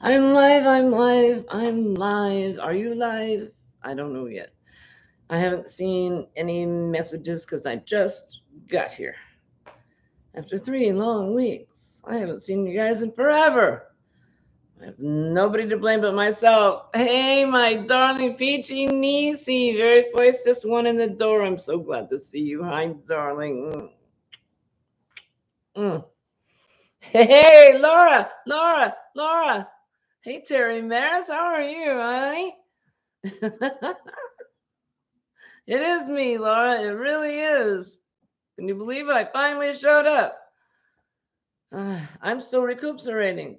I'm live, I'm live, I'm live. Are you live? I don't know yet. I haven't seen any messages because I just got here. After 3 long weeks, I haven't seen you guys in forever. I have nobody to blame but myself. Hey, my darling Peachy Niecy, very voice, just one in the door. I'm so glad to see you. Hi, darling. Mm. Hey, Laura. Hey, Terry Maris, how are you, honey? It is me, Laura. It really is. Can you believe it? I finally showed up. I'm still recuperating.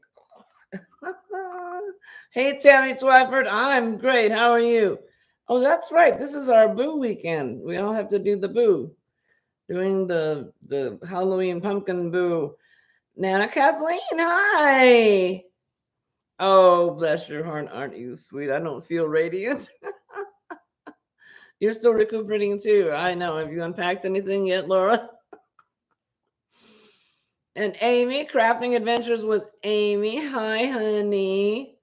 Hey, Tammy Twyford. I'm great. How are you? Oh, that's right. This is our boo weekend. We all have to do the boo. Doing the Halloween pumpkin boo. Nana Kathleen, hi. Oh, bless your heart. Aren't you sweet? I don't feel radiant. You're still recuperating too. I know. Have you unpacked anything yet, Laura? And Amy, Crafting Adventures with Amy. Hi, honey.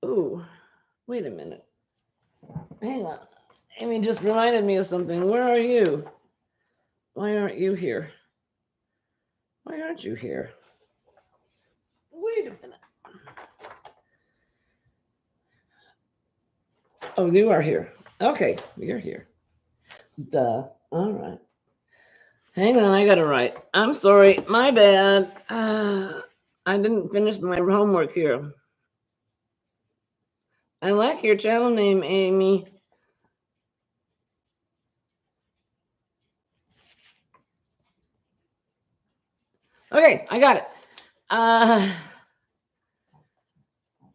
Ooh, wait a minute. Hang on. Amy just reminded me of something. Where are you? Why aren't you here? Why aren't you here? Wait a minute. Oh, you are here. Okay, you're here. Duh. All right. Hang on, I got it right. I'm sorry. My bad. I didn't finish my homework here. I like your channel name, Amy. Okay, I got it.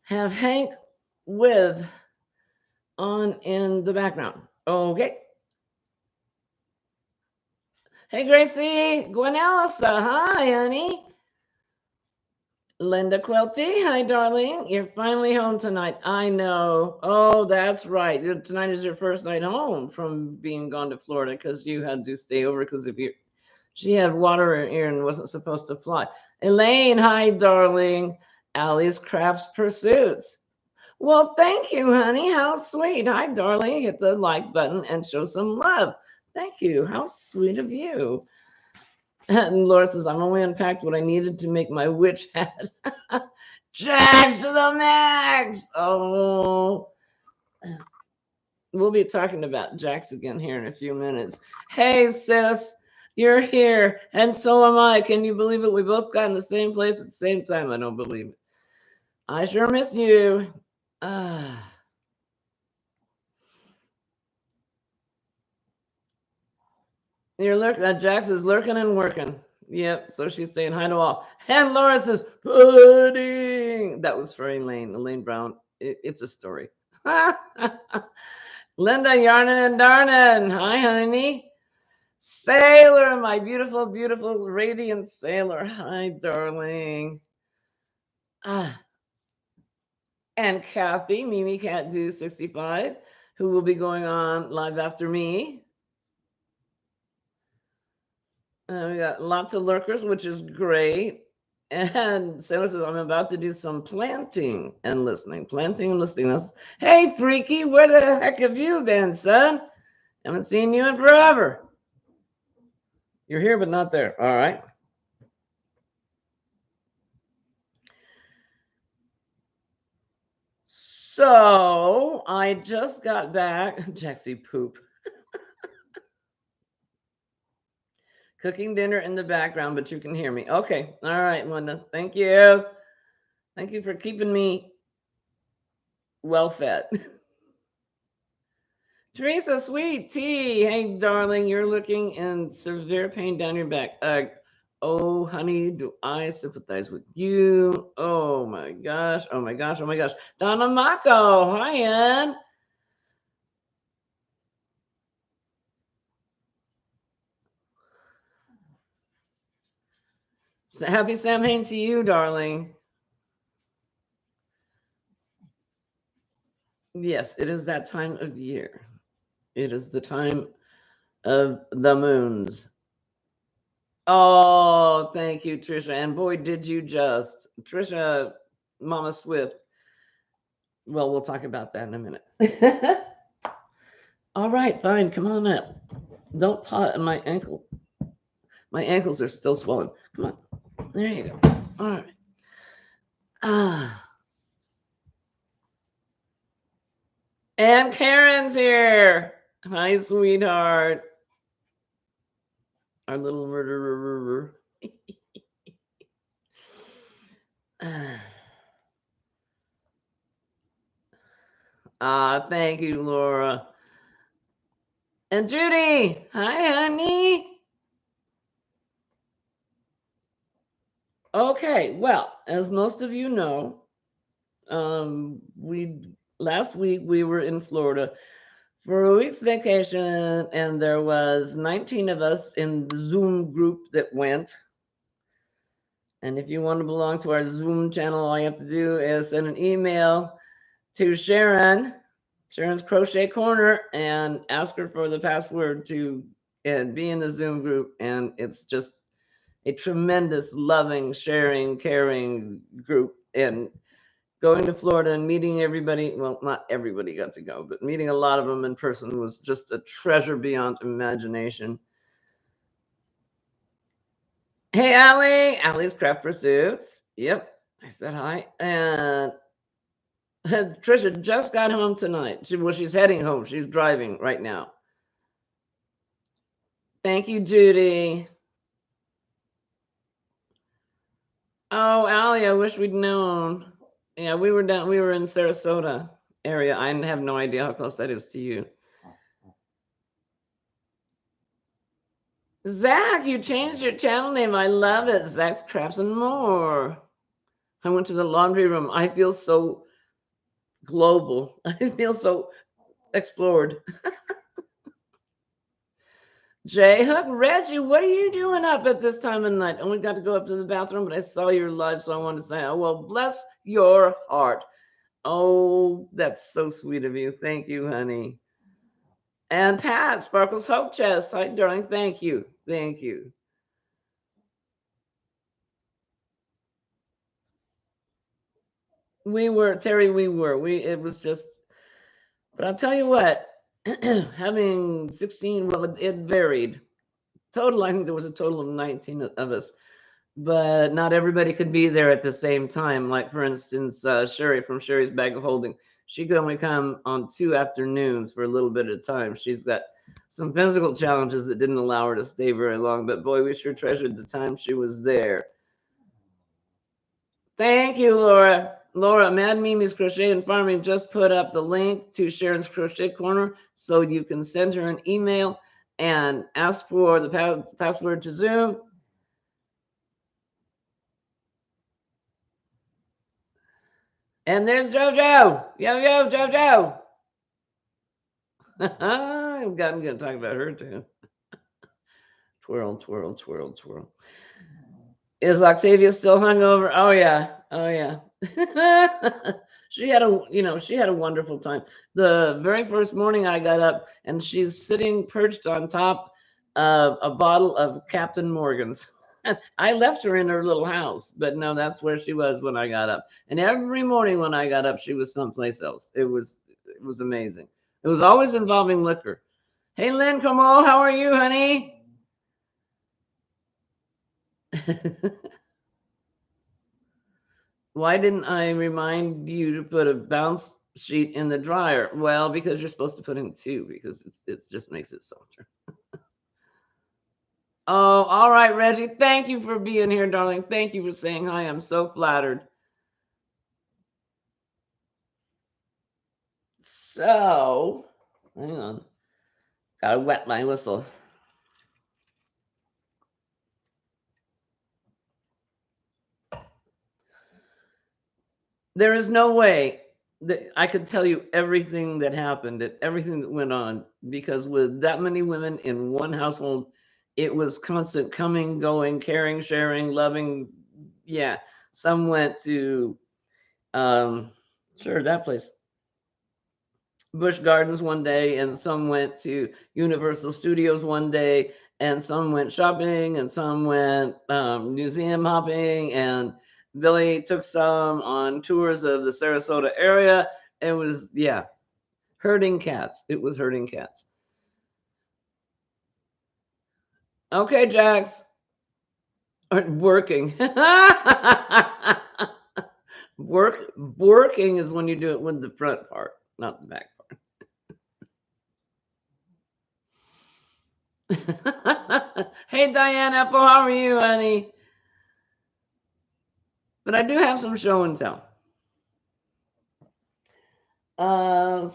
Have Hank with on in the background. Okay. Hey, Gracie. Gwenelissa. Hi, honey. Linda Quilty. Hi, darling. You're finally home tonight. I know. Oh, that's right. Tonight is your first night home from being gone to Florida because you had to stay over because of your. She had water in her ear and wasn't supposed to fly. Elaine. Hi, darling. Allie's Crafts Pursuits. Well, thank you, honey. How sweet. Hi, darling. Hit the like button and show some love. Thank you. How sweet of you. And Laura says, I'm only unpacked what I needed to make my witch hat. Jax to the max. Oh. We'll be talking about Jax again here in a few minutes. Hey, sis. You're here. And so am I. Can you believe it? We both got in the same place at the same time. I don't believe it. I sure miss you. You're lurking. Jax is lurking and working. Yep. So she's saying hi to all. And Laura says, pudding. That was for Elaine Brown. It's a story. Linda Yarnin and Darnin. Hi, honey. Sailor, my beautiful, beautiful, radiant sailor. Hi, darling. And Kathy, Mimi Cat Do 65, who will be going on live after me. We got lots of lurkers, which is great. And Sarah says, I'm about to do some planting and listening. Planting and listening. Hey, Freaky, where the heck have you been, son? Haven't seen you in forever. You're here, but not there. All right. So I just got back. Jaxie poop. Cooking dinner in the background, but you can hear me. Okay. All right, Wanda. Thank you. Thank you for keeping me well fed. Teresa, sweet tea. Hey, darling, you're looking in severe pain down your back. Oh, honey, do I sympathize with you? Oh my gosh. Oh my gosh. Oh my gosh. Donna Mako. Hi, Ann. So happy Samhain to you, darling. Yes, it is that time of year. It is the time of the moons. Oh, Oh, thank you, Trisha. And boy, did you just, Trisha, Mama Swift. Well, we'll talk about that in a minute. All right, fine. Come on up. Don't paw at my ankle. My ankles are still swollen. Come on. There you go. All right. Ah. And Karen's here. Hi, sweetheart. Our little murderer. Thank you, Laura. And Judy. Hi, honey. Okay, well, as most of you know, we last week we were in Florida for a week's vacation, and there was 19 of us in the Zoom group that went. And if you want to belong to our Zoom channel, all you have to do is send an email to Sharon's Crochet Corner, and ask her for the password to be in the Zoom group. And it's just a tremendous, loving, sharing, caring group. And going to Florida and meeting everybody, well, not everybody got to go, but meeting a lot of them in person was just a treasure beyond imagination. Hey, Allie. Allie's Craft Pursuits. Yep, I said hi. And Trisha just got home tonight. She's heading home. She's driving right now. Thank you, Judy. Oh, Allie, I wish we'd known. Yeah, we were in Sarasota area. I have no idea how close that is to you. Zach, you changed your channel name. I love it. Zach's Crafts and More. I went to the laundry room. I feel so global. I feel so explored. Jay Hook, Reggie, what are you doing up at this time of night? I only got to go up to the bathroom, but I saw your live, so I wanted to say, oh, well, bless your heart. Oh, that's so sweet of you. Thank you, honey. And Pat, Sparkles Hope Chest. Hi, darling. Thank you. Thank you. It was just, but I'll tell you what, having 16, well, it varied. Total, I think there was a total of 19 of us, but not everybody could be there at the same time. Like, for instance, Sherry from Sherry's Bag of Holding, she could only come on 2 afternoons for a little bit of time. She's got some physical challenges that didn't allow her to stay very long, but boy, we sure treasured the time she was there. Thank you, Laura. Laura, Mad Mimi's Crochet and Farming just put up the link to Sharon's Crochet Corner, so you can send her an email and ask for the password to Zoom. And there's JoJo. Yo, JoJo. I'm going to talk about her too. Twirl, twirl, twirl, twirl. Is Octavia still hungover? Oh yeah. Oh yeah. She had a wonderful time. The very first morning I got up, and she's sitting perched on top of a bottle of Captain Morgan's. I left her in her little house, but no, that's where she was when I got up. And every morning when I got up, she was someplace else. It was amazing. It was always involving liquor. Hey, Lynn Kamal, how are you, honey? Why didn't I remind you to put a bounce sheet in the dryer? Well, because you're supposed to put in 2, because it just makes it softer. Oh, all right, Reggie. Thank you for being here, darling. Thank you for saying hi. I'm so flattered. So, hang on. Gotta wet my whistle. There is no way that I could tell you everything that happened, everything that went on, because with that many women in one household, it was constant coming, going, caring, sharing, loving. Yeah. Some went to, sure, that place, Busch Gardens one day, and some went to Universal Studios one day, and some went shopping, and some went museum hopping, and Billy took some on tours of the Sarasota area. It was, yeah, herding cats. It was herding cats. Okay, Jax. Working. Working is when you do it with the front part, not the back part. Hey, Diane Apple, how are you, honey? But I do have some show and tell.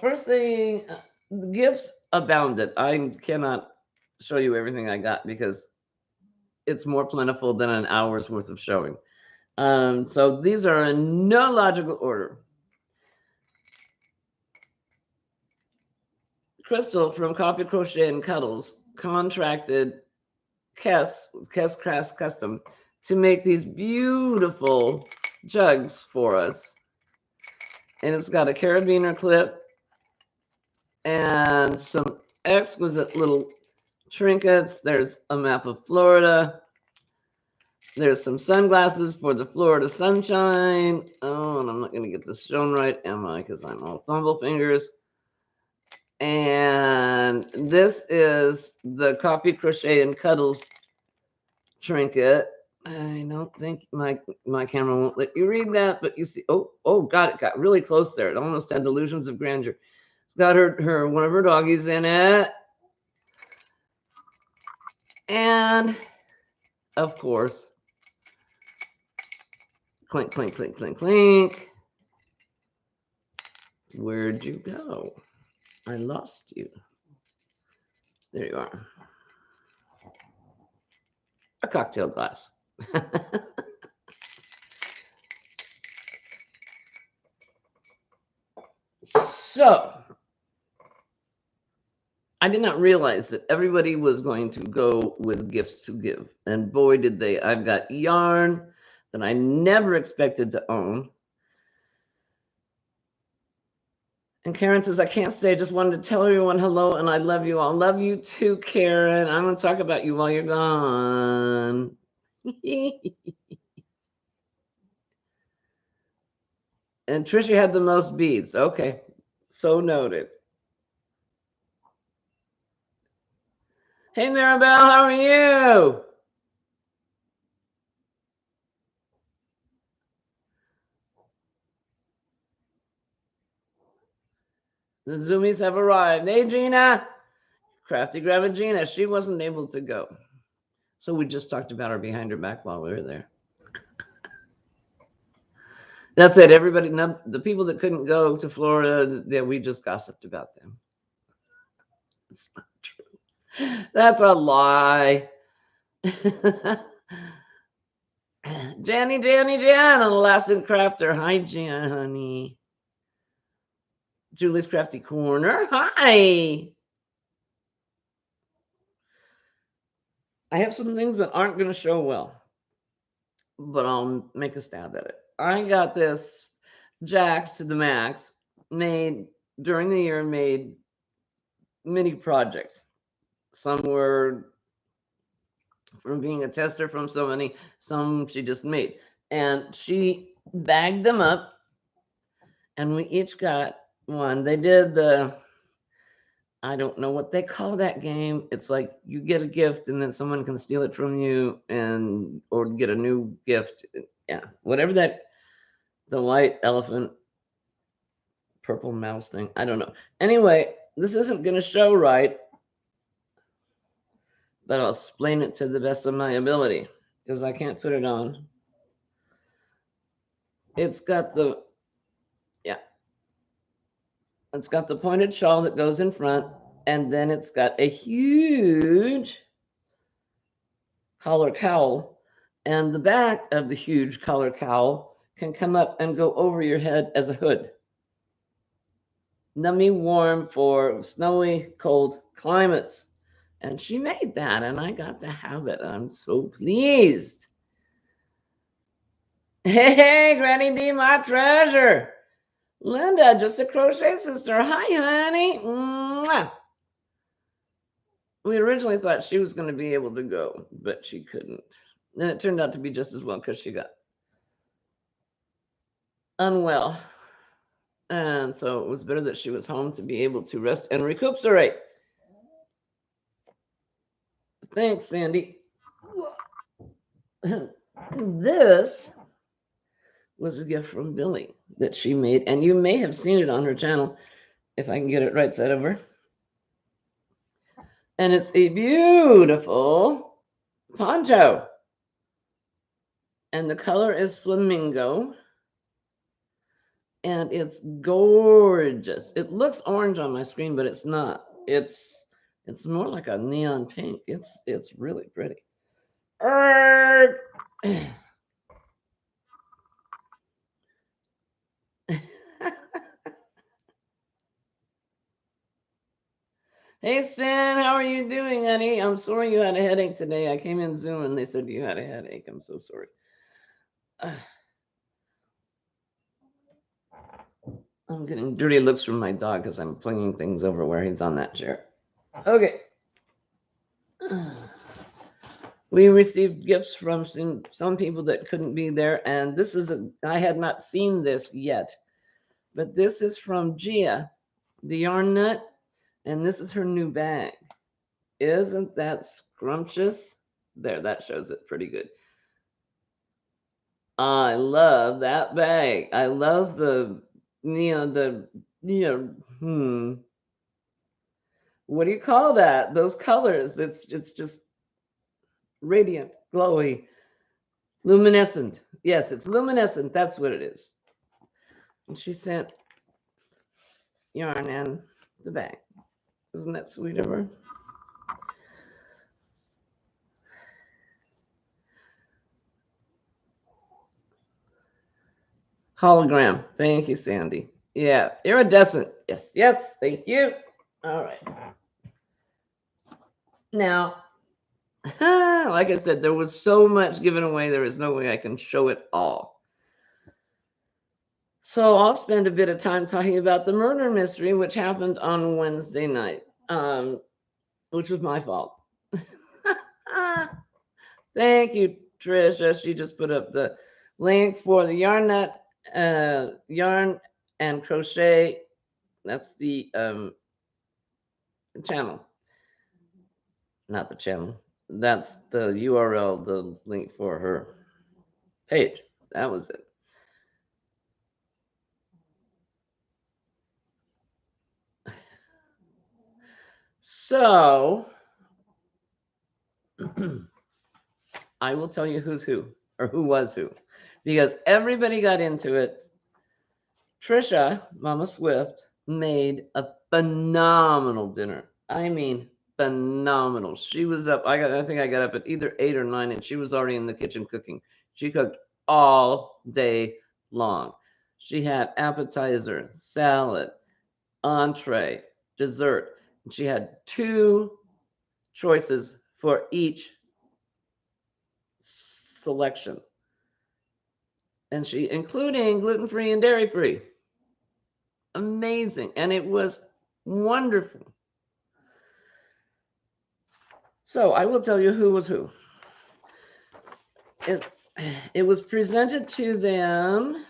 First thing, gifts abounded. I cannot show you everything I got because it's more plentiful than an hour's worth of showing. So these are in no logical order. Crystal from Coffee Crochet and Cuddles contracted Kess Craft Custom to make these beautiful jugs for us. And it's got a carabiner clip and some exquisite little trinkets. There's a map of Florida. There's some sunglasses for the Florida sunshine. Oh, and I'm not going to get this shown right, am I? Because I'm all fumble fingers. And this is the Coffee Crochet and Cuddles trinket. I don't think my camera won't let you read that, but you see, oh, God, it got really close there. It almost had delusions of grandeur. It's got her one of her doggies in it. And of course, clink, clink, clink, clink, clink. Where'd you go? I lost you. There you are. A cocktail glass. So, I did not realize that everybody was going to go with gifts to give. And boy, did they. I've got yarn that I never expected to own. And Karen says, I can't stay. I just wanted to tell everyone hello and I love you all. Love you too, Karen. I'm going to talk about you while you're gone. And Trisha had the most beads. Okay. So noted. Hey, Maribel, how are you? The Zoomies have arrived. Hey, Gina. Crafty Grandma Gina. She wasn't able to go. So we just talked about her behind her back while we were there. That's it. Everybody, the people that couldn't go to Florida, yeah, we just gossiped about them. It's not true. That's a lie. Jan, an Elastic Crafter. Hi, Jan, honey. Julie's Crafty Corner. Hi. I have some things that aren't going to show well, but I'll make a stab at it. I got this Jax to the Max made during the year, made many projects. Some were from being a tester from so many, some she just made. And she bagged them up, and we each got one. They did the, I don't know what they call that game. It's like you get a gift and then someone can steal it from you and or get a new gift. Yeah, whatever that, the white elephant, purple mouse thing. I don't know. Anyway, this isn't going to show right, but I'll explain it to the best of my ability because I can't put it on. It's got the, yeah, it's got the pointed shawl that goes in front, and then it's got a huge collar cowl, and the back of the huge collar cowl can come up and go over your head as a hood. Nummy warm for snowy, cold climates. And she made that, and I got to have it. I'm so pleased. Hey, Granny D, my treasure. Linda, just a crochet sister. Hi, honey. Mwah. We originally thought she was going to be able to go, but she couldn't. And it turned out to be just as well because she got unwell. And so it was better that she was home to be able to rest and recuperate. Thanks, Sandy. This was a gift from Billy that she made, and you may have seen it on her channel if I can get it right side over. And it's a beautiful poncho. And the color is flamingo. And it's gorgeous. It looks orange on my screen, but it's not. It's more like a neon pink. It's really pretty. Hey, Sin, how are you doing, honey? I'm sorry you had a headache today. I came in Zoom and they said you had a headache. I'm so sorry. I'm getting dirty looks from my dog because I'm flinging things over where he's on that chair. Okay. We received gifts from some people that couldn't be there, and this is I had not seen this yet, but this is from Gia, the yarn nut, and this is her new bag. Isn't that scrumptious? There, that shows it pretty good. I love that bag. I love the what do you call that? Those colors. It's just radiant, glowy, luminescent. Yes, it's luminescent. That's what it is. And she sent yarn in the bag. Isn't that sweet of her? Hologram. Thank you, Sandy. Yeah, iridescent. Yes, yes. Thank you. All right. Now, like I said, there was so much given away. There is no way I can show it all. So I'll spend a bit of time talking about the murder mystery, which happened on Wednesday night, which was my fault. Thank you, Trisha. She just put up the link for the yarn nut, yarn and crochet. That's the channel, not the channel. That's the URL, the link for her page. That was it. So I will tell you who's who, or who was who, because everybody got into it. Trisha, Mama Swift, made a phenomenal dinner. I mean, phenomenal. She was up. I think I got up at either 8 or 9, and she was already in the kitchen cooking. She cooked all day long. She had appetizer, salad, entree, dessert. She had 2 choices for each selection, and she including gluten-free and dairy-free. Amazing, and it was wonderful. So I will tell you who was who. It was presented to them.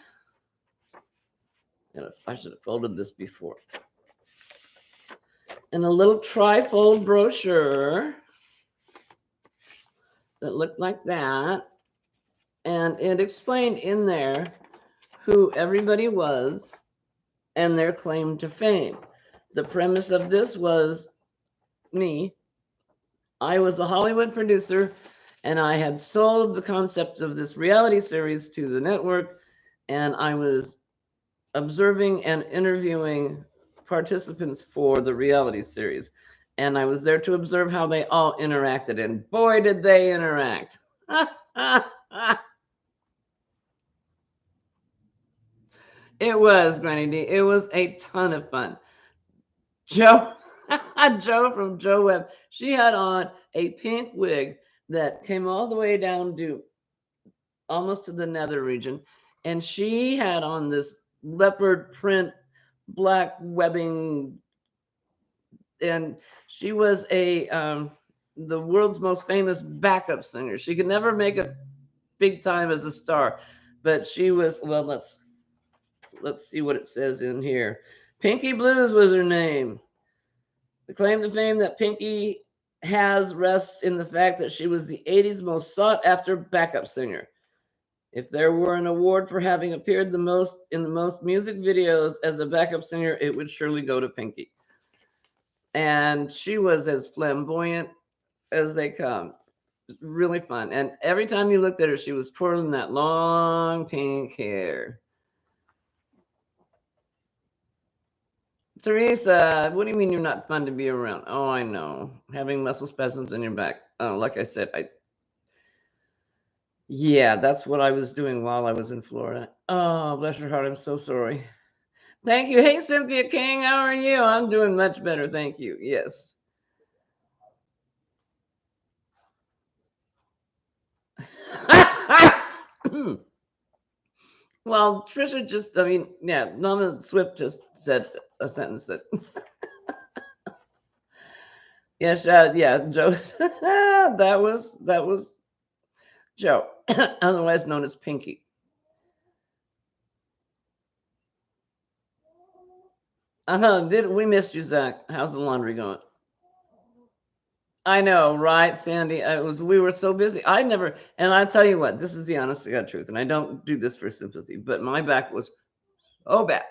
I should have folded this before. In a little tri-fold brochure that looked like that. And it explained in there who everybody was and their claim to fame. The premise of this was me. I was a Hollywood producer, and I had sold the concept of this reality series to the network, and I was observing and interviewing participants for the reality series. And I was there to observe how they all interacted, and boy, did they interact. It was, Granny D. It was a ton of fun. Joe, Joe from Joe Webb, she had on a pink wig that came all the way down to almost to the nether region. And she had on this leopard print, black webbing And she was the world's most famous backup singer. She could never make it big time as a star, but she was, well, let's see what it says in here. Pinky Blues was her name. The claim to fame that Pinky has rests in the fact that she was the 80s most sought after backup singer. If there were an award for having appeared the most in the most music videos as a backup singer, it would surely go to Pinky. And she was as flamboyant as they come. Really fun. And every time you looked at her, she was twirling that long pink hair. Teresa, what do you mean you're not fun to be around? Oh, I know. Having muscle spasms in your back. Oh, like I said, yeah, that's what I was doing while I was in Florida. Oh, bless your heart. I'm so sorry. Thank you. Hey, Cynthia King, how are you? I'm doing much better. Thank you. Yes. Well, Trisha just, I mean, yeah, Mama Swift just said a sentence that, yes, yeah, Joe, that was Joe, otherwise known as Pinky. Did we missed you, Zach? How's the laundry going? I know, right, Sandy? We were so busy. I never, and I tell you what, this is the honest to God truth, and I don't do this for sympathy, but my back was so bad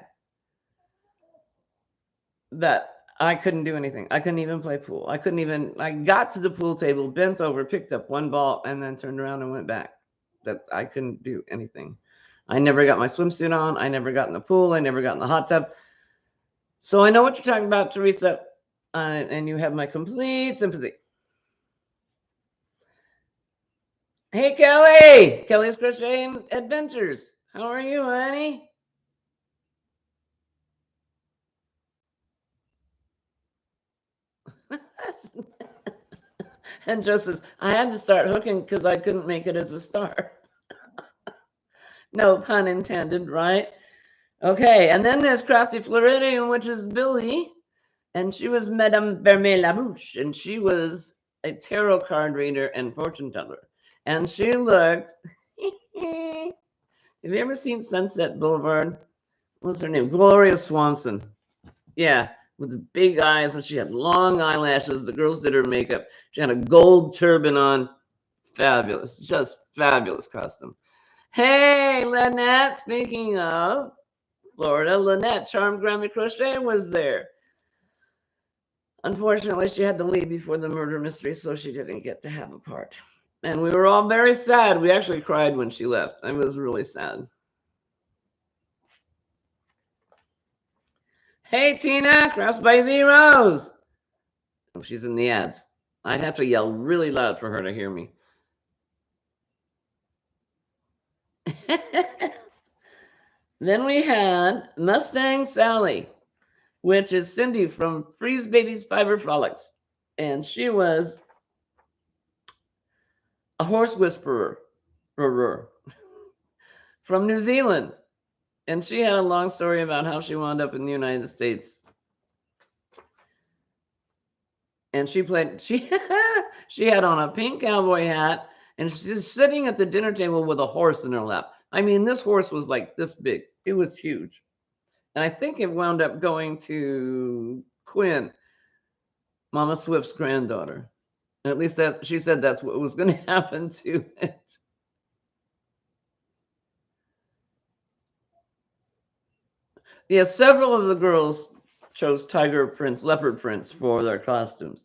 that I couldn't do anything. I couldn't even play pool. I got to the pool table, bent over, picked up one ball, and then turned around and went back. That I couldn't do anything. I never got my swimsuit on. I never got in the pool. I never got in the hot tub. So I know what you're talking about, Teresa, and you have my complete sympathy. Hey, Kelly! Kelly's Crocheting Adventures. How are you, honey? And Joe says, I had to start hooking because I couldn't make it as a star. No pun intended, right? Okay, and then there's Crafty Floridian, which is Billy, and she was Madame Vermeil Labouche, and she was a tarot card reader and fortune teller. And she looked. Have you ever seen Sunset Boulevard? What's her name? Gloria Swanson. Yeah, with the big eyes, and she had long eyelashes. The girls did her makeup. She had a gold turban on. Fabulous, just fabulous costume. Hey, Lynette, speaking of Florida, Lynette, Charmed Grammy Crochet was there. Unfortunately, she had to leave before the murder mystery, so she didn't get to have a part. And we were all very sad. We actually cried when she left. I was really sad. Hey, Tina, Cross by the Rose. Oh, she's in the ads. I'd have to yell really loud for her to hear me. Then we had Mustang Sally, which is Cindy from Freeze Baby's Fiber Frolics. And she was a horse whisperer from New Zealand. And she had a long story about how she wound up in the United States. And she she had on a pink cowboy hat, and she's sitting at the dinner table with a horse in her lap. I mean, this horse was like this big. It was huge. And I think it wound up going to Quinn, Mama Swift's granddaughter. At least that she said that's what was going to happen to it. Yeah, several of the girls chose tiger prints, leopard prints for their costumes.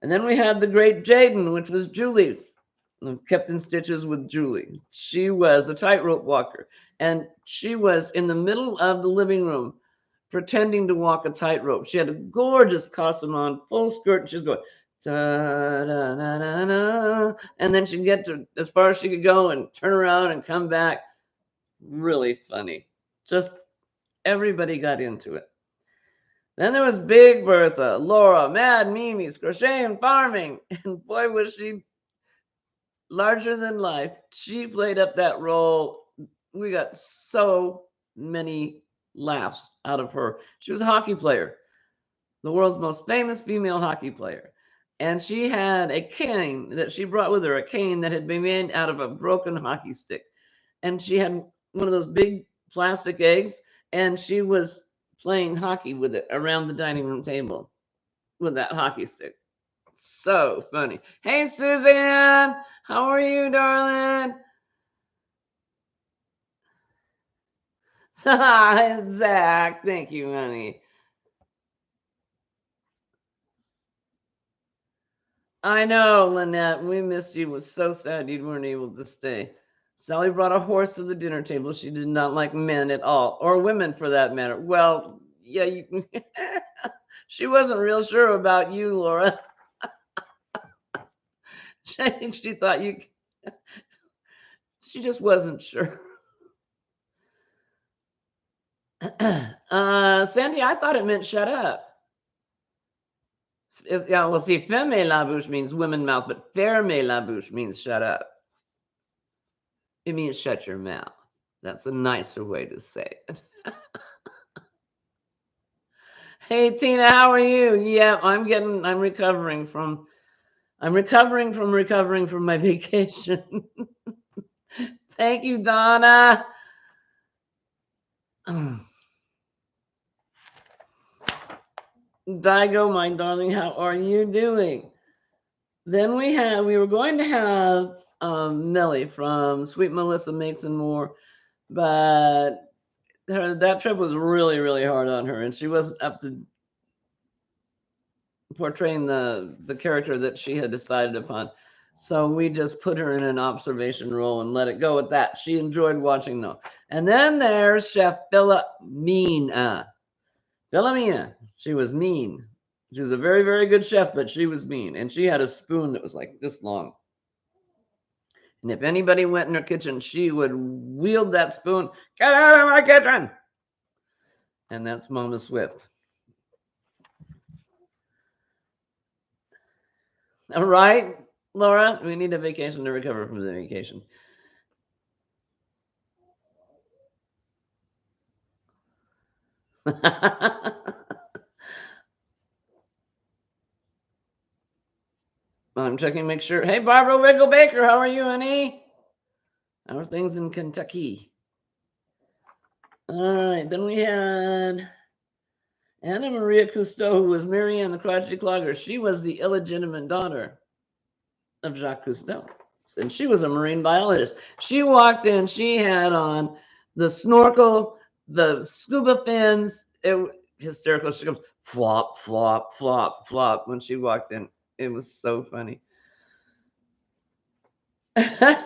And then we had the great Jaden, which was Julie, kept in stitches with Julie. She was a tightrope walker, and she was in the middle of the living room pretending to walk a tightrope. She had a gorgeous costume on, full skirt, and she's going, da, da, da, da, da. And then she'd get to as far as she could go and turn around and come back. Really funny. Just everybody got into it. Then there was Big Bertha, Laura, Mad Mimi's Crochet and Farming. And boy, was she larger than life. She played up that role. We got so many laughs out of her. She was a hockey player. the world's most famous female hockey player. And she had a cane that she brought with her, a cane that had been made out of a broken hockey stick. And she had one of those big plastic eggs, and she was playing hockey with it around the dining room table with that hockey stick. So funny. Hey, Suzanne, how are you, darling? Hi, Zach. Thank you, honey. I know, Lynette. We missed you. It was so sad you weren't able to stay. Sally brought a horse to the dinner table. She did not like men at all, or women for that matter. Well, yeah, she wasn't real sure about you, Laura. She thought you, she just wasn't sure. Sandy, I thought it meant shut up. Yeah, well, see, ferme la bouche means women mouth, but ferme la bouche means shut up. It means shut your mouth. That's a nicer way to say it. Hey, Tina, how are you? Yeah, I'm recovering from recovering from my vacation. Thank you, Donna. Daigo, my darling, how are you doing? Then we were going to have Millie from Sweet Melissa Makes and More, but that trip was really, really hard on her, and she wasn't up to portraying the character that she had decided upon. So we just put her in an observation role and let it go at that. She enjoyed watching though. And then there's Chef Philomena. Philomena. She was mean. She was a very, very good chef, but she was mean. And she had a spoon that was like this long. And if anybody went in her kitchen, she would wield that spoon. Get out of my kitchen! And that's Mama Swift. All right, Laura, we need a vacation to recover from the vacation. I'm checking, make sure. Hey, Barbara Wiggle Baker, how are you, honey? How are things in Kentucky? All right, then we had Anna Maria Cousteau, who was Marianne the Crotchety Clogger. She was the illegitimate daughter of Jacques Cousteau, and she was a marine biologist. She walked in, she had on the snorkel, the scuba fins. Hysterical. She goes flop, flop, flop, flop when she walked in. It was so funny. Then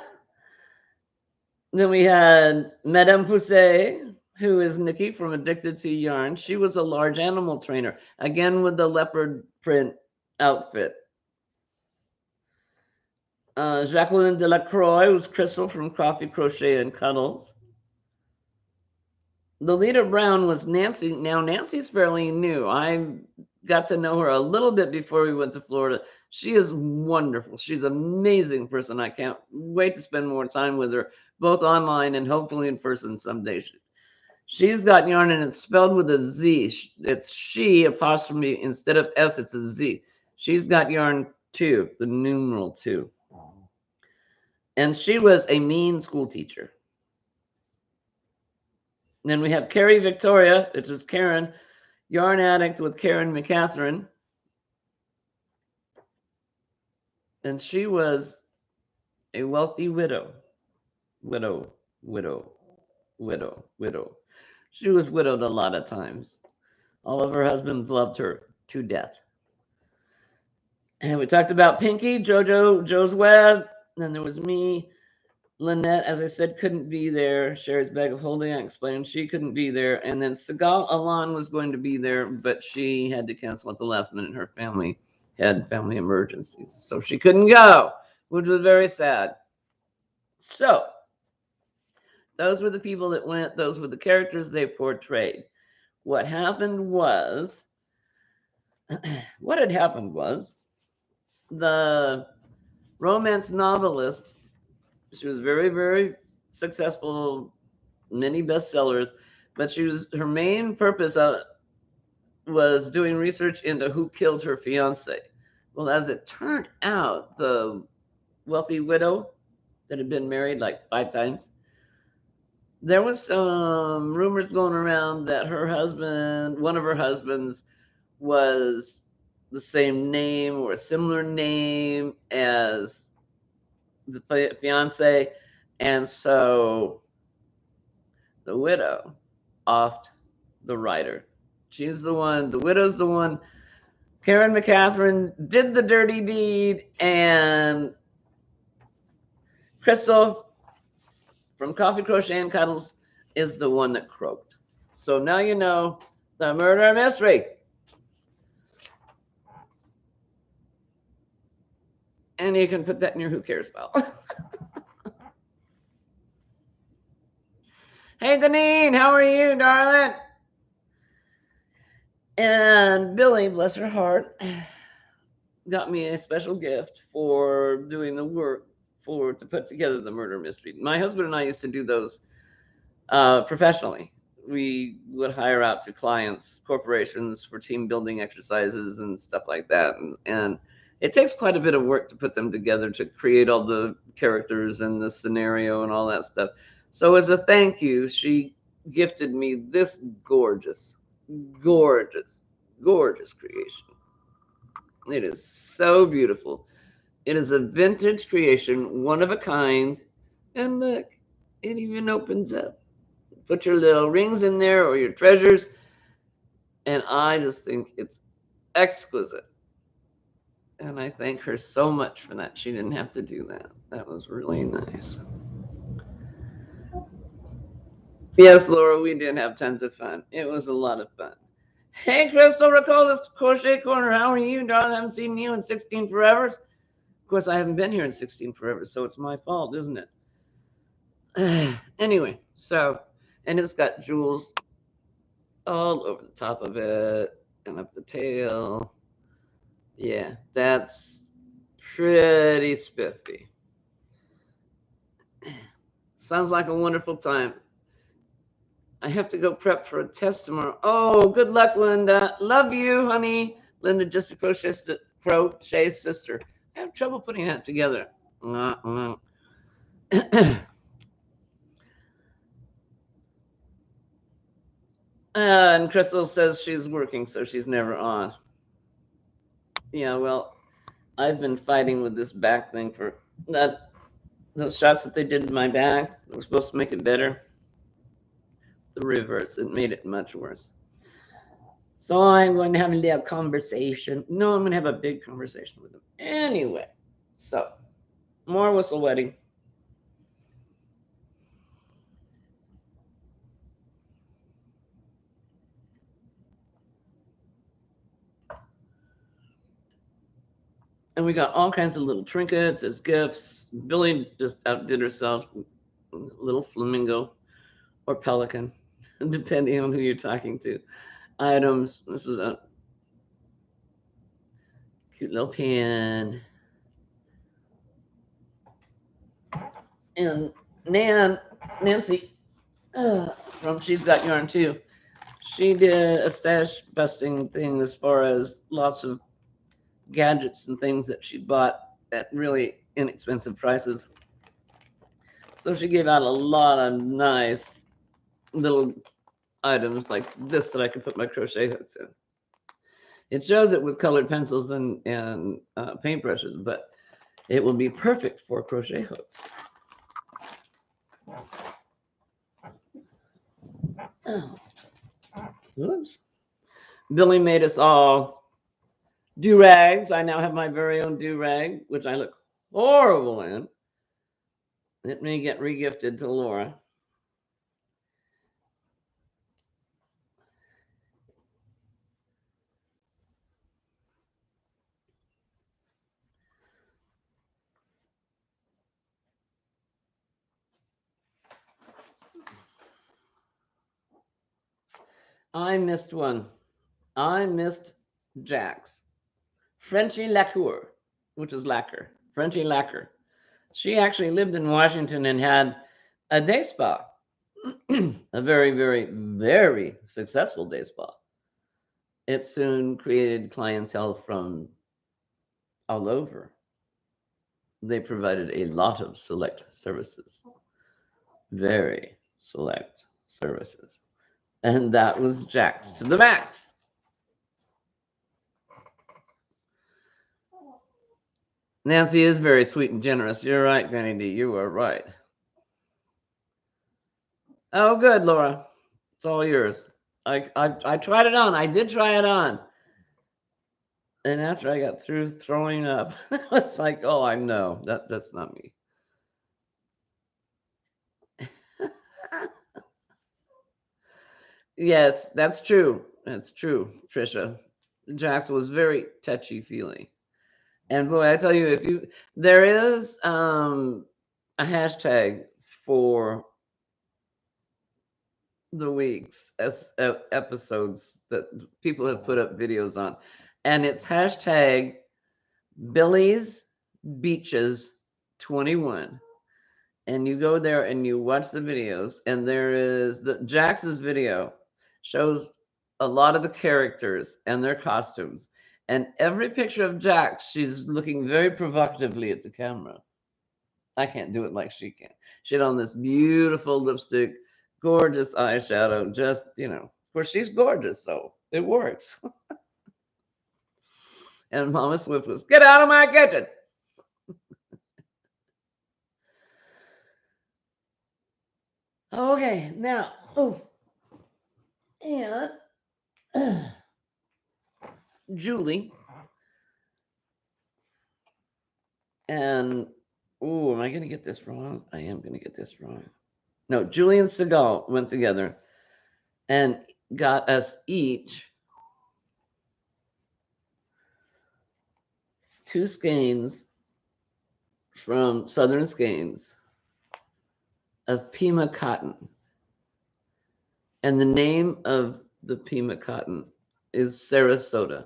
we had Madame Pousset, who is Nikki from Addicted to Yarn. She was a large animal trainer, again with the leopard print outfit. Jacqueline Delacroix was Crystal from Coffee, Crochet, and Cuddles. Lolita Brown was Nancy. Now, Nancy's fairly new. I got to know her a little bit before we went to Florida. She is wonderful. She's an amazing person. I can't wait to spend more time with her, both online and hopefully in person someday. She's got yarn, and it's spelled with a Z. It's she apostrophe instead of S, it's a Z. She's got yarn too, the numeral 2. And she was a mean school teacher. Then we have Carrie Victoria, which is Karen, yarn addict with Karen McCatherine. And she was a wealthy widow. Widow. She was widowed a lot of times. All of her husbands loved her to death. And we talked about Pinky, Joe's Web. Then there was me. Lynette, as I said, couldn't be there. Sherry's Bag of Holding, I explained she couldn't be there. And then Segal Alan was going to be there, but she had to cancel at the last minute. Her family had family emergencies, so she couldn't go, which was very sad. So those were the people that went. Those were the characters they portrayed. What happened was, the romance novelist, she was very, very successful, many bestsellers, but her main purpose was doing research into who killed her fiance. Well, as it turned out, the wealthy widow that had been married like 5 times, there was some rumors going around that her husband, one of her husbands, was the same name or a similar name as the fiance, and so the widow offed the writer. She's the one. The widow's the one. Karen McCatherine did the dirty deed, and Crystal from Coffee Crochet and Cuddles is the one that croaked. So now you know the murder mystery. And you can put that in your Who Cares file. Hey, Deneen, how are you, darling? And Billy, bless her heart, got me a special gift for doing the work to put together the murder mystery. My husband and I used to do those professionally. We would hire out to clients, corporations for team building exercises and stuff like that. And it takes quite a bit of work to put them together, to create all the characters and the scenario and all that stuff. So as a thank you, she gifted me this gorgeous, gorgeous, gorgeous creation. It is so beautiful. It is a vintage creation, one of a kind. And look, it even opens up. Put your little rings in there or your treasures. And I just think it's exquisite. And I thank her so much for that. She didn't have to do that. That was really nice. Yes, Laura, we did have tons of fun. It was a lot of fun. Hey, Crystal, recall this Crochet Corner. How are you, darling? I haven't seen you in 16 forevers. Of course, I haven't been here in 16 forever, so it's my fault, isn't it? Anyway, so, and it's got jewels all over the top of it and up the tail. Yeah, that's pretty spiffy. Sounds like a wonderful time. I have to go prep for a test tomorrow. Oh, good luck, Linda. Love you, honey. Linda, just a crochet sister. I have trouble putting that together. And Crystal says she's working, so she's never on. Yeah, well, I've been fighting with this back thing for that. Those shots that they did in my back were supposed to make it better. The reverse, it made it much worse. So I'm going to have a little conversation. No, I'm going to have a big conversation with them. Anyway, so more whistle wetting. And we got all kinds of little trinkets as gifts. Billy just outdid herself. Little flamingo or pelican, depending on who you're talking to. Items. This is a cute little pin. And Nancy, from She's Got Yarn Too, she did a stash busting thing as far as lots of gadgets and things that she bought at really inexpensive prices. So she gave out a lot of nice little items like this that I could put my crochet hooks in. It shows it with colored pencils and paintbrushes, but it will be perfect for crochet hooks. Oh. Oops. Billy made us all do-rags. I now have my very own do-rag, which I look horrible in. It may get regifted to Laura. I missed one. I missed Jack's. Frenchie Lacquer, which is lacquer. Frenchie Lacquer. She actually lived in Washington and had a day spa. A very, very, very successful day spa. It soon created clientele from all over. They provided a lot of select services, very select services. And that was Jack's to the max. Nancy is very sweet and generous. You're right, Granny D. You are right. Oh, good, Laura. It's all yours. I tried it on. I did try it on. And after I got through throwing up, it's like, oh, I know that's not me. Yes, that's true. That's true, Trisha. Jax was very touchy feely. And boy, I tell you, if you there is a hashtag for the weeks as episodes that people have put up videos on, and it's hashtag Billy's Beaches 21. And you go there and you watch the videos, and there is the Jax's video shows a lot of the characters and their costumes. And every picture of Jax, she's looking very provocatively at the camera. I can't do it like she can. She had on this beautiful lipstick, gorgeous eyeshadow, just, of course, she's gorgeous, so it works. And Mama Swift was, get out of my kitchen. Okay, now, and Julie and, am I going to get this wrong? I am going to get this wrong. No, Julie and Seagal went together and got us each 2 skeins from Southern Skeins of Pima cotton. And the name of the Pima cotton is Sarasota.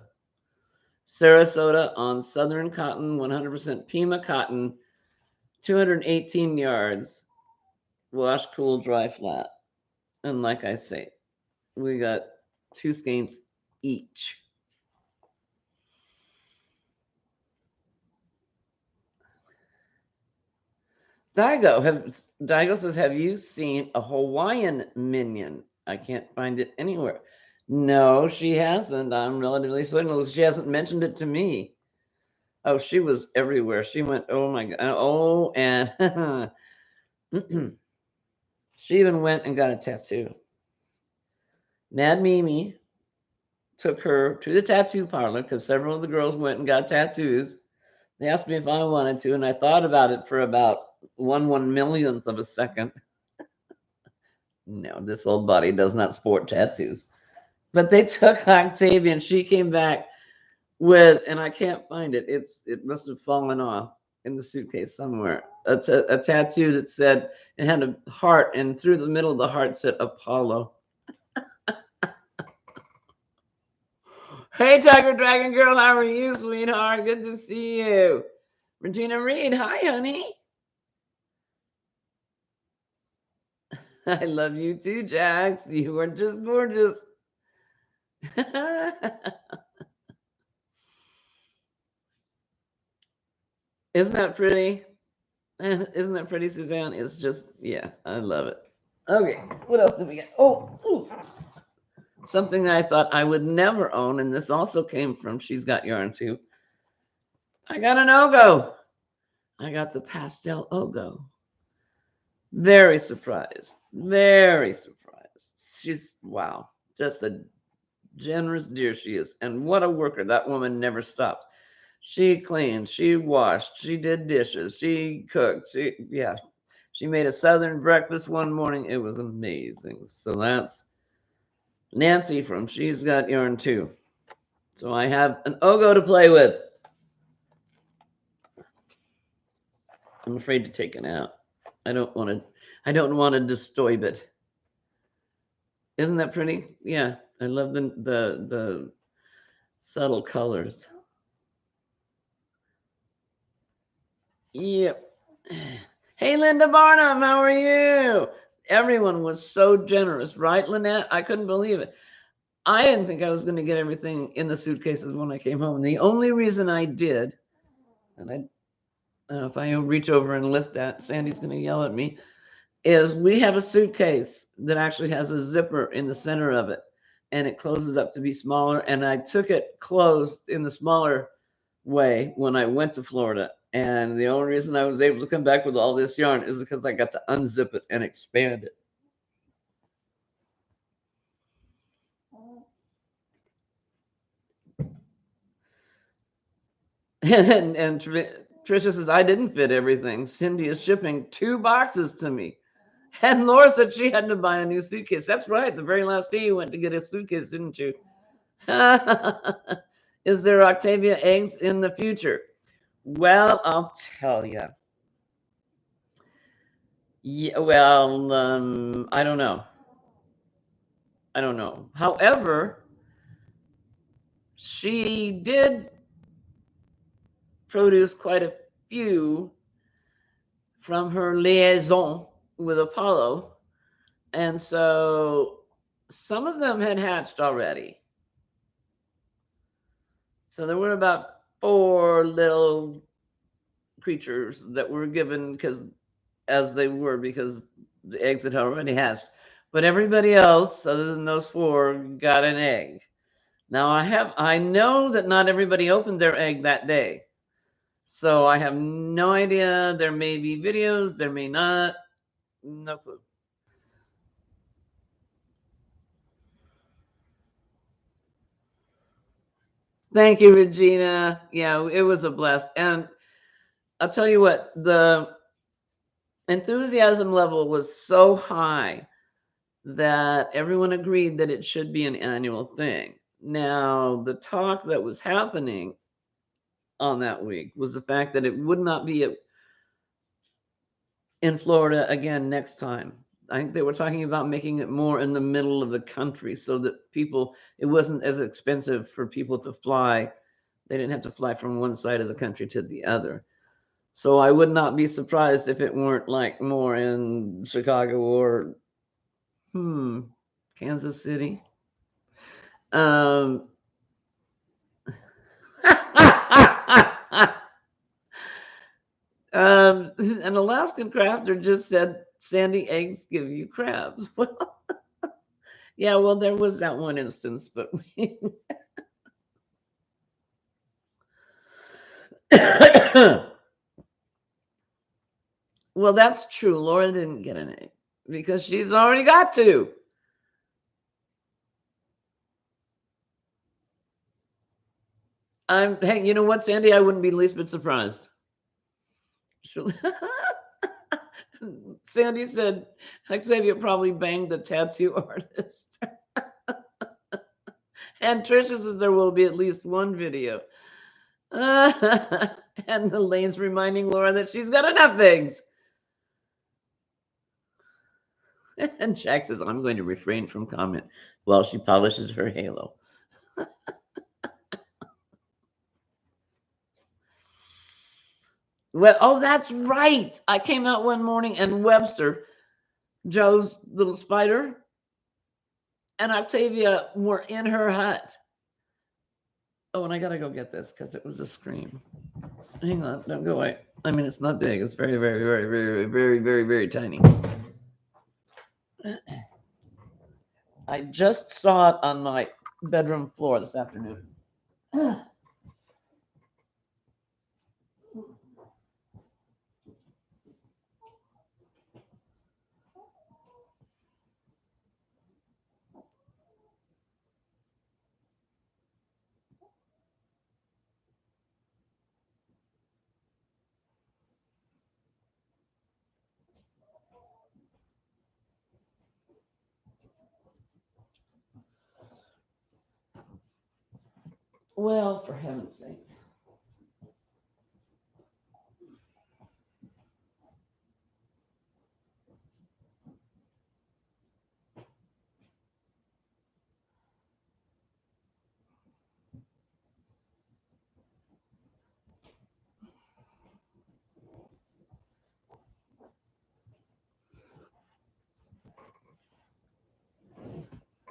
Sarasota on Southern cotton, 100% Pima cotton, 218 yards, wash, cool, dry, flat. And like I say, we got 2 skeins each. Daigo says, have you seen a Hawaiian minion? I can't find it anywhere. No, she hasn't. I'm relatively certain. She hasn't mentioned it to me. Oh, she was everywhere. She went, oh my God. Oh, and she even went and got a tattoo. Mad Mimi took her to the tattoo parlor because several of the girls went and got tattoos. They asked me if I wanted to, and I thought about it for about 1/1,000,000th of a second. No, this old body does not sport tattoos. But they took Octavia, and she came back with, and I can't find it. It must have fallen off in the suitcase somewhere. A tattoo that said, it had a heart, and through the middle of the heart said Apollo. Hey, Tiger Dragon Girl, how are you, sweetheart? Good to see you. Regina Reed, hi, honey. I love you too, Jax. You are just gorgeous. Isn't that pretty? Isn't that pretty, Suzanne? It's just, yeah, I love it. Okay, what else did we get? Something I thought I would never own, and this also came from She's Got Yarn Too. I got an Ogo. I got the pastel Ogo. Very surprised. Very surprised. She's, wow, just a generous dear she is. And what a worker. That woman never stopped. She cleaned, she washed, she did dishes, she cooked. She made a Southern breakfast one morning. It was amazing. So that's Nancy from She's Got Yarn Too. So I have an Ogo to play with. I'm afraid to take it out. I don't want to disturb it. Isn't that pretty? Yeah, I love the subtle colors. Yep. Hey, Linda Barnum, how are you? Everyone was so generous, right, Lynette? I couldn't believe it. I didn't think I was going to get everything in the suitcases when I came home. The only reason I did, and I don't know if I reach over and lift that, Sandy's going to yell at me, is we have a suitcase that actually has a zipper in the center of it, and it closes up to be smaller. And I took it closed in the smaller way when I went to Florida. And the only reason I was able to come back with all this yarn is because I got to unzip it and expand it. And Tricia says, I didn't fit everything. Cindy is shipping 2 boxes to me. And Laura said she had to buy a new suitcase. That's right. The very last day you went to get a suitcase, didn't you? Is there Octavia eggs in the future? Well, I'll tell you. Yeah, well, I don't know. I don't know. However, she did produce quite a few from her liaison with Apollo. And so some of them had hatched already. So there were about 4 little creatures that were given because the eggs had already hatched. But everybody else, other than those 4, got an egg. Now I know that not everybody opened their egg that day. So I have no idea. There may be videos, there may not. No clue. Thank you, Regina. Yeah, it was a blast. And I'll tell you what, the enthusiasm level was so high that everyone agreed that it should be an annual thing. Now, the talk that was happening on that week was the fact that it would not be in Florida again next time. I think they were talking about making it more in the middle of the country so that it wasn't as expensive for people to fly. They didn't have to fly from one side of the country to the other. So I would not be surprised if it weren't like more in Chicago or Kansas City. Um, an Alaskan crafter just said sandy eggs give you crabs. Well, yeah, well, there was that one instance, but well, that's true. Laura didn't get an egg because she's already got 2. Hey, you know what, Sandy? I wouldn't be the least bit surprised. Sandy said Octavia probably banged the tattoo artist. And Trisha says there will be at least one video. And Elaine's reminding Laura that she's got enough things. And Jack says, I'm going to refrain from comment while she polishes her halo. Well, oh, that's right. I came out one morning and Webster, Joe's little spider, and Octavia were in her hut. Oh, and I gotta go get this because it was a scream. Hang on, don't go away. I mean, it's not big. It's very, very, very, very, very, very, very tiny. I just saw it on my bedroom floor this afternoon. Well, for heaven's sakes.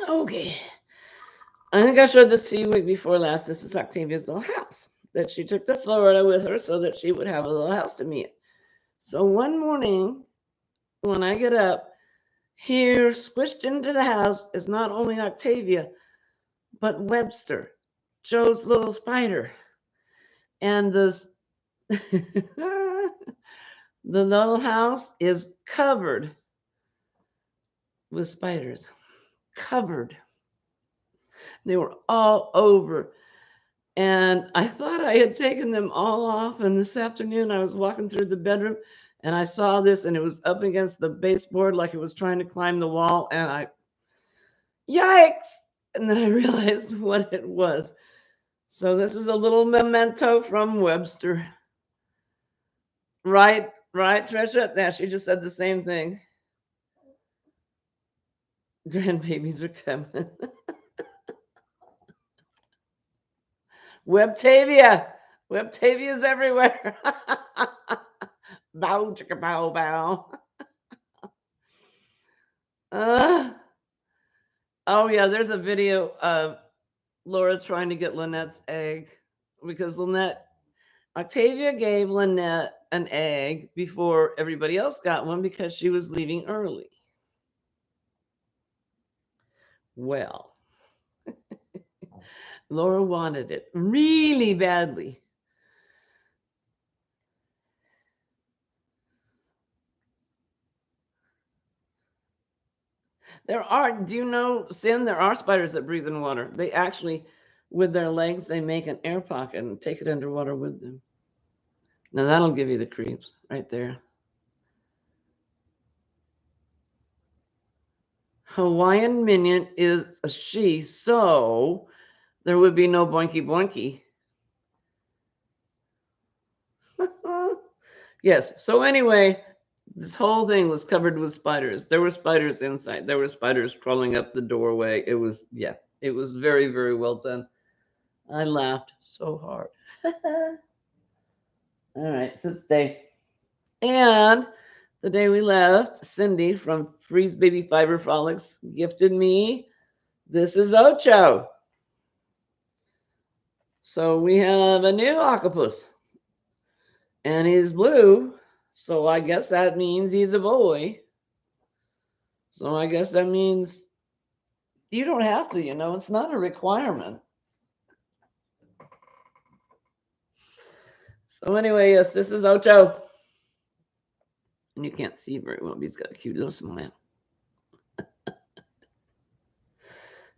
Okay. I think I showed this to you week before last. This is Octavia's little house that she took to Florida with her so that she would have a little house to meet. So one morning when I get up, here squished into the house is not only Octavia, but Webster, Joe's little spider. And the the little house is covered with spiders. Covered. They were all over. And I thought I had taken them all off. And this afternoon I was walking through the bedroom and I saw this and it was up against the baseboard like it was trying to climb the wall. And yikes! And then I realized what it was. So this is a little memento from Webster. Right, Trisha? Yeah, she just said the same thing. Grandbabies are coming. Webtavia. Webtavia's everywhere. Bow, chicka, bow, bow. Oh, yeah, there's a video of Laura trying to get Lynette's egg because Octavia gave Lynette an egg before everybody else got one because she was leaving early. Well, Laura wanted it really badly. Do you know, Sin, there are spiders that breathe in water. They actually, with their legs, they make an air pocket and take it underwater with them. Now that'll give you the creeps right there. Hawaiian minion is a she, so there would be no boinky boinky. Yes, so anyway, this whole thing was covered with spiders. There were spiders inside. There were spiders crawling up the doorway. It was very, very well done. I laughed so hard. All right, so stay. And the day we left, Cindy from Freeze Baby Fiber Frolics gifted me. This is Ocho. So we have a new octopus. And he's blue. So I guess that means he's a boy. So I guess that means you don't have to, it's not a requirement. So anyway, yes, this is Ocho. And you can't see very well, but he's got a cute little smile.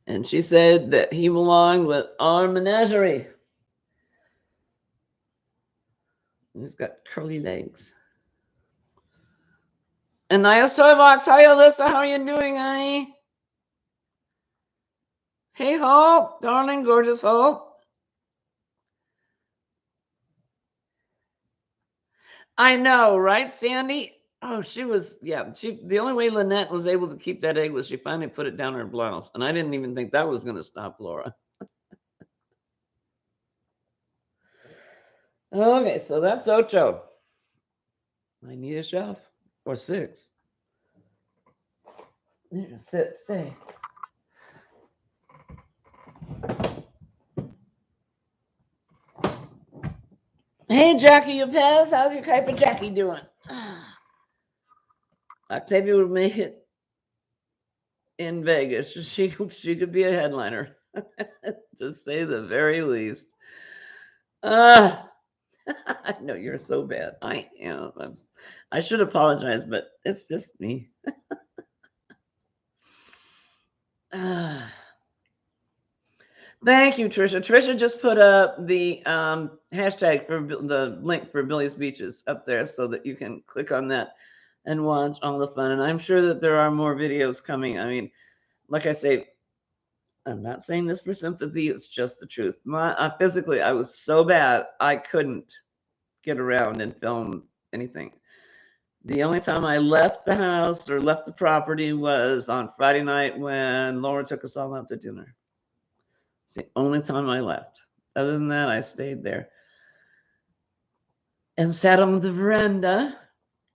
And she said that he belonged with our menagerie. He's got curly legs. And Nice Toy Box, hi Alyssa, how are you doing, honey? Hey Hope, darling, gorgeous Hope. I know, right, Sandy? Oh, the only way Lynette was able to keep that egg was she finally put it down her blouse. And I didn't even think that was going to stop Laura. Okay, so that's Ocho. I need a shelf or 6. There, sit, stay. Hey, Jackie Yupez, how's your Kuiper Jackie doing? Octavia would make it in Vegas. She could be a headliner, to say the very least. I know you're so bad. I am. I should apologize, but it's just me. Thank you, Trisha. Trisha just put up the hashtag for the link for Billy's Beaches up there so that you can click on that and watch all the fun. And I'm sure that there are more videos coming. I mean, like I say, I'm not saying this for sympathy. It's just the truth. Physically, I was so bad, I couldn't get around and film anything. The only time I left the house or left the property was on Friday night when Laura took us all out to dinner. It's the only time I left. Other than that, I stayed there and sat on the veranda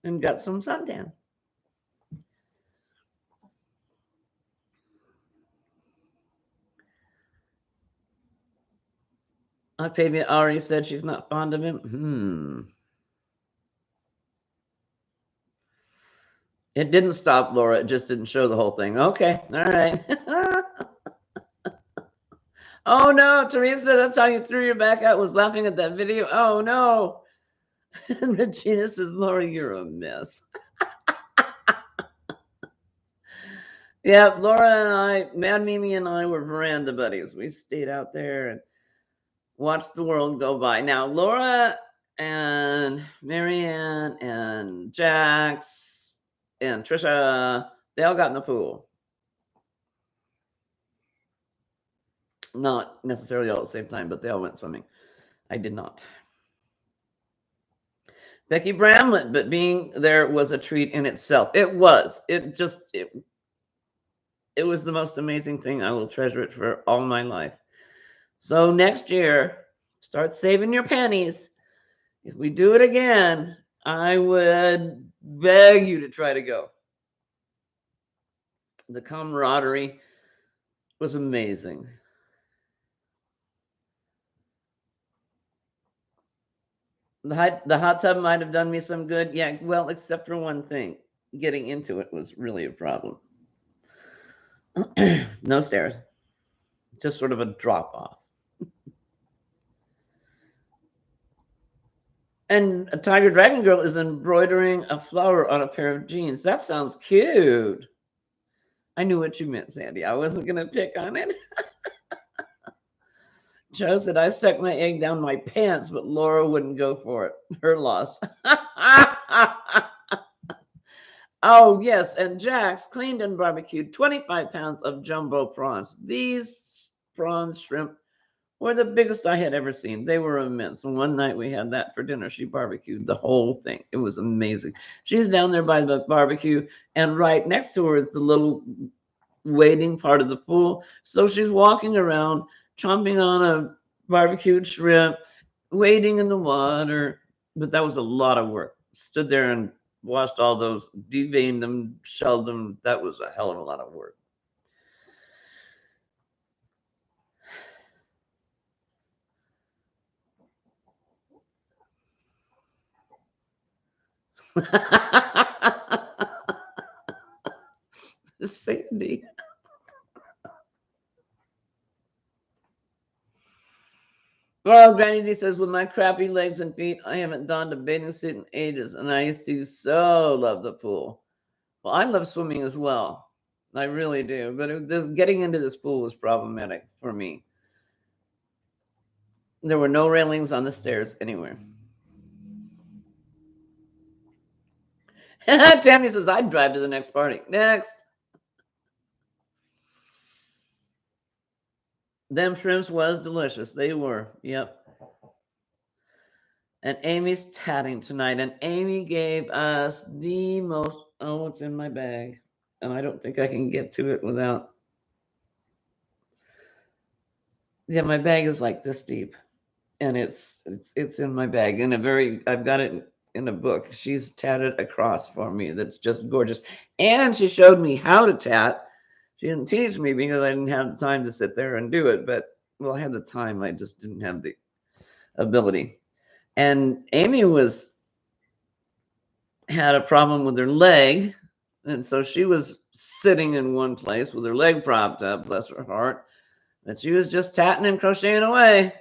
and got some suntan. Octavia already said she's not fond of him. It didn't stop Laura. It just didn't show the whole thing. Okay. All right. Oh, no, Teresa, that's how you threw your back out, was laughing at that video. Oh, no. And Regina says, Laura, you're a mess. Yeah, Laura and Mad Mimi and I were veranda buddies. We stayed out there and watched the world go by. Now, Laura and Marianne and Jax and Trisha, they all got in the pool. Not necessarily all at the same time, but they all went swimming. I did not. Becky Bramlett, but being there was a treat in itself. It was. It was the most amazing thing. I will treasure it for all my life. So next year, start saving your pennies. If we do it again, I would beg you to try to go. The camaraderie was amazing. The hot tub might have done me some good. Yeah, well, except for one thing. Getting into it was really a problem. No stairs. Just sort of a drop off. And a Tiger Dragon Girl is embroidering a flower on a pair of jeans. That sounds cute. I knew what you meant, Sandy. I wasn't going to pick on it. Joe said, I stuck my egg down my pants, but Laura wouldn't go for it. Her loss. Oh, yes. And Jax cleaned and barbecued 25 pounds of jumbo prawns. These prawns, shrimp, were the biggest I had ever seen. They were immense. And one night we had that for dinner. She barbecued the whole thing. It was amazing. She's down there by the barbecue, and right next to her is the little waiting part of the pool. So she's walking around, chomping on a barbecued shrimp, wading in the water. But that was a lot of work. Stood there and washed all those, deveined them, shelled them. That was a hell of a lot of work. Sandy. Well, Granny D says, with my crappy legs and feet, I haven't donned a bathing suit in ages, and I used to so love the pool. Well, I love swimming as well. I really do. But this getting into this pool was problematic for me. There were no railings on the stairs anywhere. Tammy says, I'd drive to the next party. Next. Them shrimps was delicious. They were. Yep. And Amy's tatting tonight. And Amy gave us the most. Oh, it's in my bag. And I don't think I can get to it without. Yeah, my bag is like this deep. And it's in my bag. I've got it in a book. She's tatted across for me. That's just gorgeous. And she showed me how to tat. She didn't teach me because I didn't have the time to sit there and do it. But, well, I had the time. I just didn't have the ability. And Amy had a problem with her leg. And so she was sitting in one place with her leg propped up, bless her heart. But she was just tatting and crocheting away.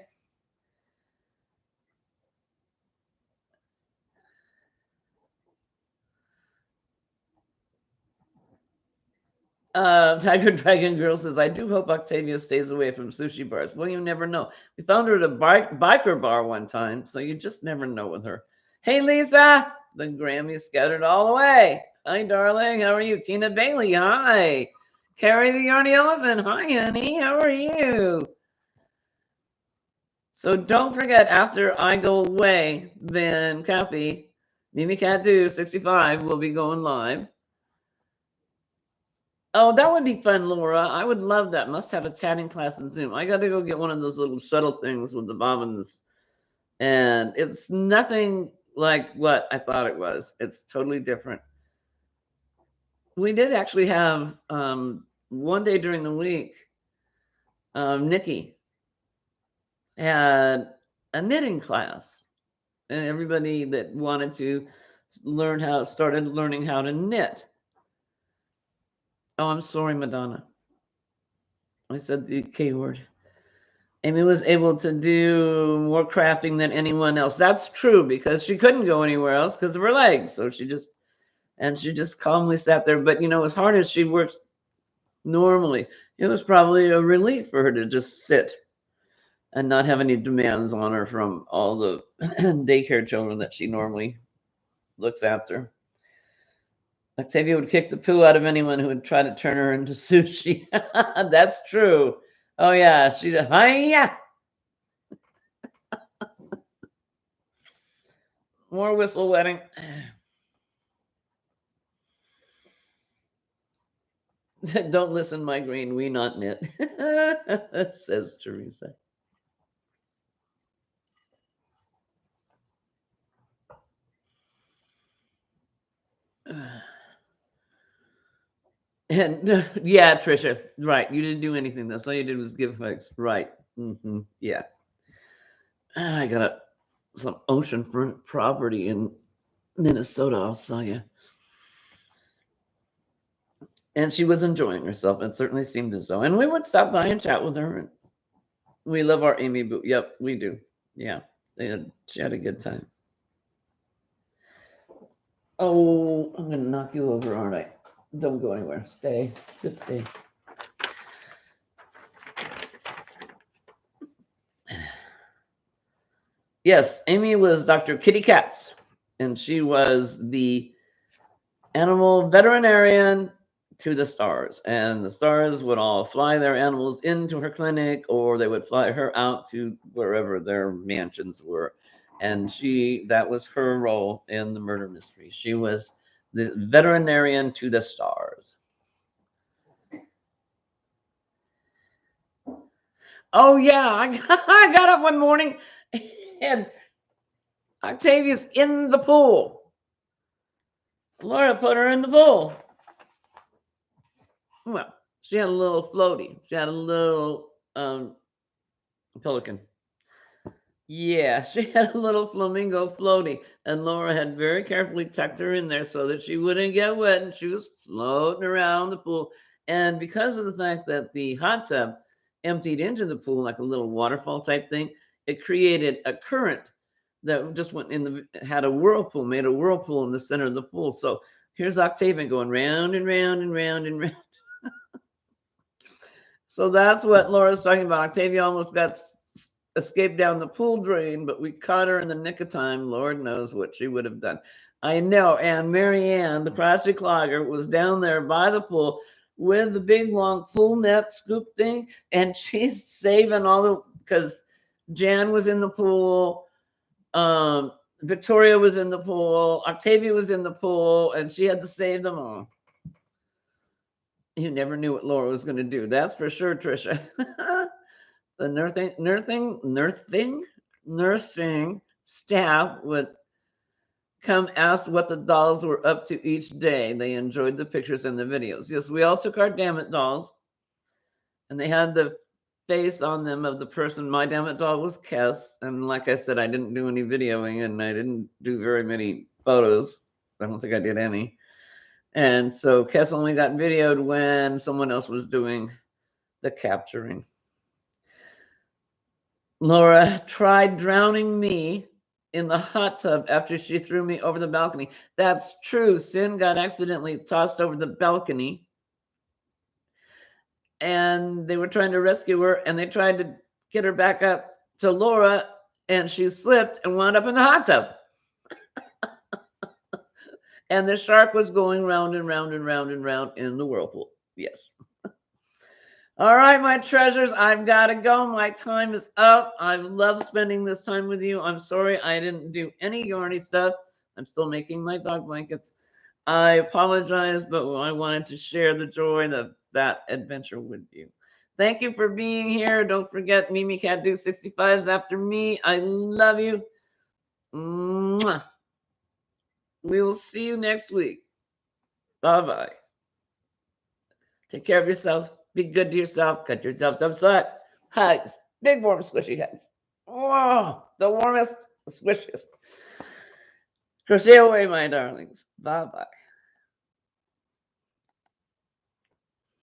Tiger Dragon Girl says, I do hope Octavia stays away from sushi bars. Well, you never know. We found her at a biker bar one time, so you just never know with her. Hey, Lisa, the Grammys scattered all the way. Hi, darling. How are you? Tina Bailey, hi. Carrie the Yarny Elephant, hi, honey. How are you? So don't forget, after I go away, then Kathy, Mimi Cat Do 65 will be going live. Oh, that would be fun, Laura. I would love that. Must have a chatting class in Zoom. I got to go get one of those little shuttle things with the bobbins. And it's nothing like what I thought it was. It's totally different. We did actually have one day during the week, Nikki had a knitting class, and everybody that wanted to started learning how to knit. Oh, I'm sorry, Madonna. I said the K word. Amy was able to do more crafting than anyone else. That's true because she couldn't go anywhere else because of her legs. So she just calmly sat there. But as hard as she works normally, it was probably a relief for her to just sit and not have any demands on her from all the daycare children that she normally looks after. Octavia would kick the poo out of anyone who would try to turn her into sushi. That's true. Oh yeah, she'd hiya. More whistle wetting. Don't listen, migraine. We not knit, says Teresa. And yeah, Trisha, right. You didn't do anything. That's all you did was give hugs. Right. Yeah. I got some oceanfront property in Minnesota, I'll tell you. And she was enjoying herself. It certainly seemed as though. And we would stop by and chat with her. We love our Amy Boo. Yep, we do. Yeah. She had a good time. Oh, I'm going to knock you over, aren't I? Don't go anywhere. Stay. Stay. Yes, Amy was Dr. Kitty Katz, and she was the animal veterinarian to the stars. And the stars would all fly their animals into her clinic, or they would fly her out to wherever their mansions were. And that was her role in the murder mystery. She was the veterinarian to the stars. Oh yeah, I got up one morning and Octavia's in the pool. Laura put her in the pool. Well, she had a little floaty. She had a little pelican. Yeah, she had a little flamingo floaty, and Laura had very carefully tucked her in there so that she wouldn't get wet, and she was floating around the pool. And because of the fact that the hot tub emptied into the pool like a little waterfall type thing, it created a current that just went had a whirlpool, made a whirlpool in the center of the pool. So here's Octavia going round and round and round and round. So that's what Laura's talking about. Octavia almost got escaped down the pool drain, but we caught her in the nick of time. Lord knows what she would have done. I know. And Marianne, the plastic clogger, was down there by the pool with the big long pool net scoop thing, and she's saving because Jan was in the pool, Victoria was in the pool, Octavia was in the pool, and she had to save them all. You never knew what Laura was going to do. That's for sure, Trisha. The nursing staff would come ask what the dolls were up to each day. They enjoyed the pictures and the videos. Yes, we all took our Dammit dolls, and they had the face on them of the person. My Dammit doll was Kess, and like I said, I didn't do any videoing, and I didn't do very many photos. I don't think I did any. And so Kess only got videoed when someone else was doing the capturing. Laura tried drowning me in the hot tub after she threw me over the balcony. That's true. Sin got accidentally tossed over the balcony. And they were trying to rescue her, and they tried to get her back up to Laura, and she slipped and wound up in the hot tub. And the shark was going round and round and round and round in the whirlpool. Yes. All right, my treasures, I've got to go. My time is up. I love spending this time with you. I'm sorry I didn't do any yarny stuff. I'm still making my dog blankets. I apologize, but I wanted to share the joy of that adventure with you. Thank you for being here. Don't forget, Mimi Cat do 65s after me. I love you. Mwah. We will see you next week. Bye-bye. Take care of yourself. Be good to yourself. Cut yourself some slack. Hugs. Big, warm, squishy hugs. Oh, the warmest swishes. Crochet away, my darlings. Bye bye.